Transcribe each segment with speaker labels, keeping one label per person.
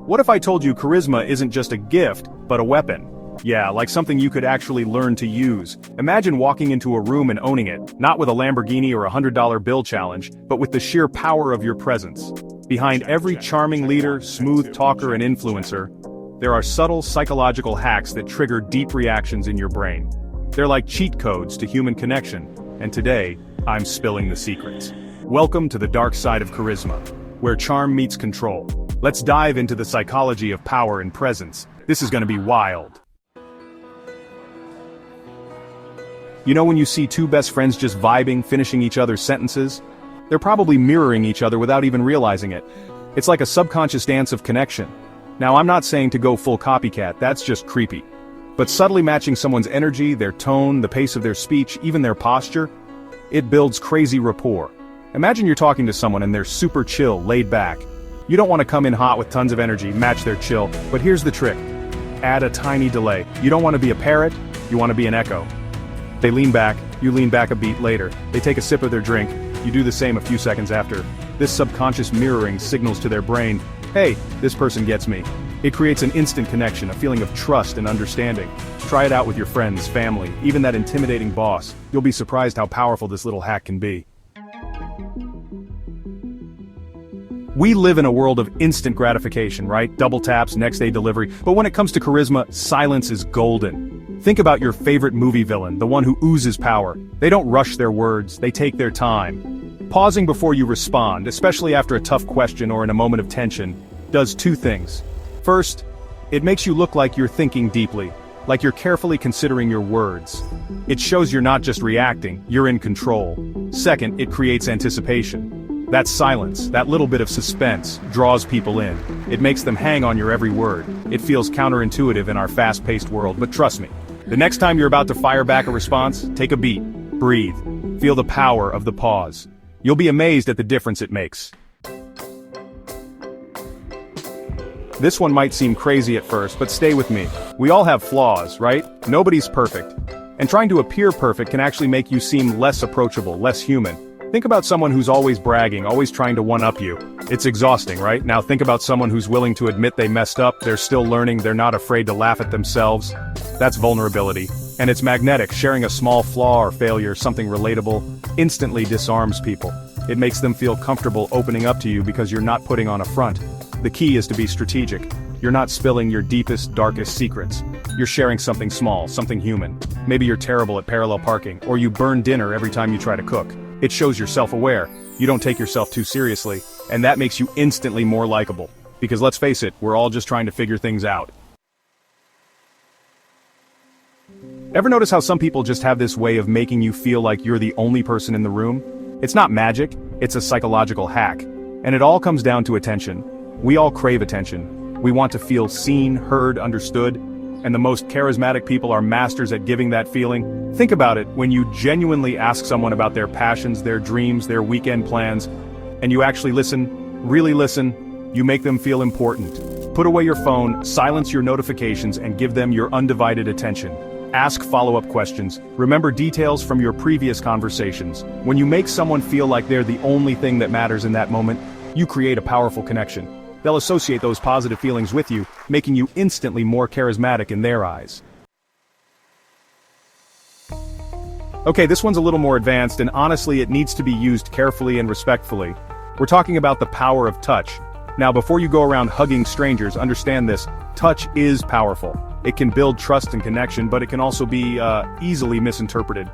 Speaker 1: What if I told you charisma isn't just a gift, but a weapon? Yeah, like something you could actually learn to use. Imagine walking into a room and owning it, not with a Lamborghini or a $100 bill challenge, but with the sheer power of your presence. Behind every charming leader, smooth talker and influencer, there are subtle psychological hacks that trigger deep reactions in your brain. They're like cheat codes to human connection, and today, I'm spilling the secrets. Welcome to the dark side of charisma, where charm meets control. Let's dive into the psychology of power and presence. This is gonna be wild. You know when you see two best friends just vibing, finishing each other's sentences? They're probably mirroring each other without even realizing it. It's like a subconscious dance of connection. Now I'm not saying to go full copycat, that's just creepy. But subtly matching someone's energy, their tone, the pace of their speech, even their posture, it builds crazy rapport. Imagine you're talking to someone and they're super chill, laid back. You don't want to come in hot with tons of energy, match their chill, but here's the trick. Add a tiny delay. You don't want to be a parrot, you want to be an echo. They lean back, you lean back a beat later. They take a sip of their drink, you do the same a few seconds after. This subconscious mirroring signals to their brain, hey, this person gets me. It creates an instant connection, a feeling of trust and understanding. Try it out with your friends, family, even that intimidating boss. You'll be surprised how powerful this little hack can be. We live in a world of instant gratification, right? Double taps, next day delivery. But when it comes to charisma, silence is golden. Think about your favorite movie villain, the one who oozes power. They don't rush their words, they take their time. Pausing before you respond, especially after a tough question or in a moment of tension, does two things. First, it makes you look like you're thinking deeply, like you're carefully considering your words. It shows you're not just reacting, you're in control. Second, it creates anticipation. That silence, that little bit of suspense, draws people in. It makes them hang on your every word. It feels counterintuitive in our fast-paced world, but trust me. The next time you're about to fire back a response, take a beat, breathe, feel the power of the pause. You'll be amazed at the difference it makes. This one might seem crazy at first, but stay with me. We all have flaws, right? Nobody's perfect. And trying to appear perfect can actually make you seem less approachable, less human. Think about someone who's always bragging, always trying to one-up you. It's exhausting, right? Now think about someone who's willing to admit they messed up, they're still learning, they're not afraid to laugh at themselves. That's vulnerability. And it's magnetic. Sharing a small flaw or failure, something relatable, instantly disarms people. It makes them feel comfortable opening up to you because you're not putting on a front. The key is to be strategic. You're not spilling your deepest, darkest secrets. You're sharing something small, something human. Maybe you're terrible at parallel parking, or you burn dinner every time you try to cook. It shows you're self-aware, you don't take yourself too seriously, and that makes you instantly more likable. Because let's face it, we're all just trying to figure things out. Ever notice how some people just have this way of making you feel like you're the only person in the room? It's not magic, it's a psychological hack. And it all comes down to attention. We all crave attention. We want to feel seen, heard, understood. And the most charismatic people are masters at giving that feeling. Think about it, when you genuinely ask someone about their passions, their dreams, their weekend plans, and you actually listen, really listen, you make them feel important. Put away your phone, silence your notifications, and give them your undivided attention. Ask follow-up questions. Remember details from your previous conversations. When you make someone feel like they're the only thing that matters in that moment, you create a powerful connection. They'll associate those positive feelings with you, making you instantly more charismatic in their eyes. Okay, this one's a little more advanced, and honestly it needs to be used carefully and respectfully. We're talking about the power of touch. Now before you go around hugging strangers, understand this, touch is powerful. It can build trust and connection, but it can also be easily misinterpreted.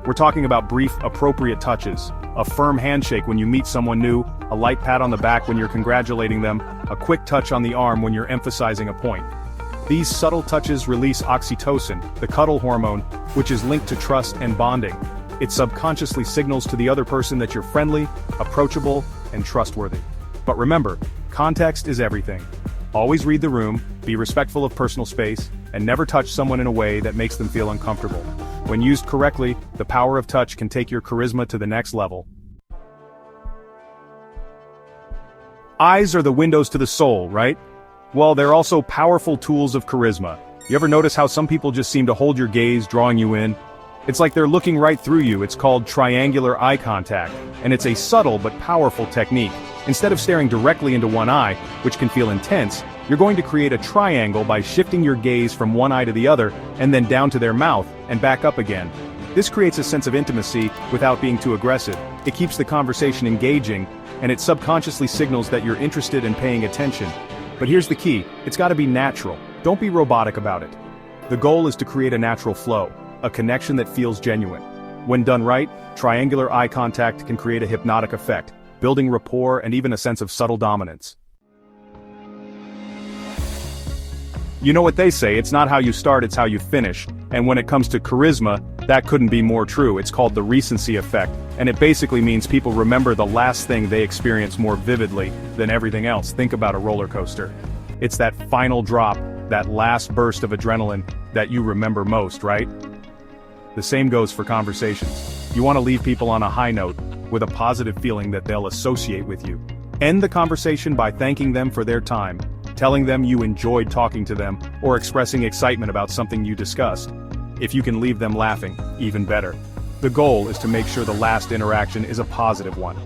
Speaker 1: We're talking about brief, appropriate touches. A firm handshake when you meet someone new, a light pat on the back when you're congratulating them, a quick touch on the arm when you're emphasizing a point. These subtle touches release oxytocin, the cuddle hormone, which is linked to trust and bonding. It subconsciously signals to the other person that you're friendly, approachable, and trustworthy. But remember, context is everything. Always read the room, be respectful of personal space, and never touch someone in a way that makes them feel uncomfortable. When used correctly, the power of touch can take your charisma to the next level. Eyes are the windows to the soul, right? Well, they're also powerful tools of charisma. You ever notice how some people just seem to hold your gaze, drawing you in? It's like they're looking right through you. It's called triangular eye contact, and it's a subtle but powerful technique. Instead of staring directly into one eye, which can feel intense, You're going to create a triangle by shifting your gaze from one eye to the other, and then down to their mouth, and back up again. This creates a sense of intimacy without being too aggressive. It keeps the conversation engaging, and it subconsciously signals that you're interested and paying attention. But here's the key, it's gotta be natural. Don't be robotic about it. The goal is to create a natural flow, a connection that feels genuine. When done right, triangular eye contact can create a hypnotic effect, building rapport and even a sense of subtle dominance. You know what they say, it's not how you start, it's how you finish. And when it comes to charisma, that couldn't be more true. It's called the recency effect, and it basically means people remember the last thing they experience more vividly than everything else. Think about a roller coaster. It's that final drop, that last burst of adrenaline, that you remember most, right? The same goes for conversations. You want to leave people on a high note, with a positive feeling that they'll associate with you. End the conversation by thanking them for their time, telling them you enjoyed talking to them, or expressing excitement about something you discussed. If you can leave them laughing, even better. The goal is to make sure the last interaction is a positive one.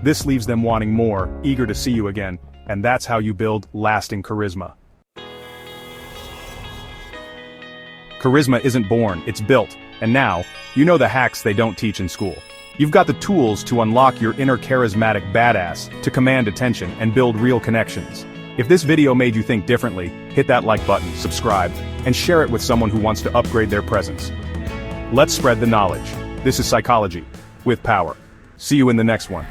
Speaker 1: This leaves them wanting more, eager to see you again, and that's how you build lasting charisma. Charisma isn't born, it's built, and now, you know the hacks they don't teach in school. You've got the tools to unlock your inner charismatic badass, to command attention and build real connections. If this video made you think differently, hit that like button, subscribe, and share it with someone who wants to upgrade their presence. Let's spread the knowledge. This is Psychology with Power. See you in the next one.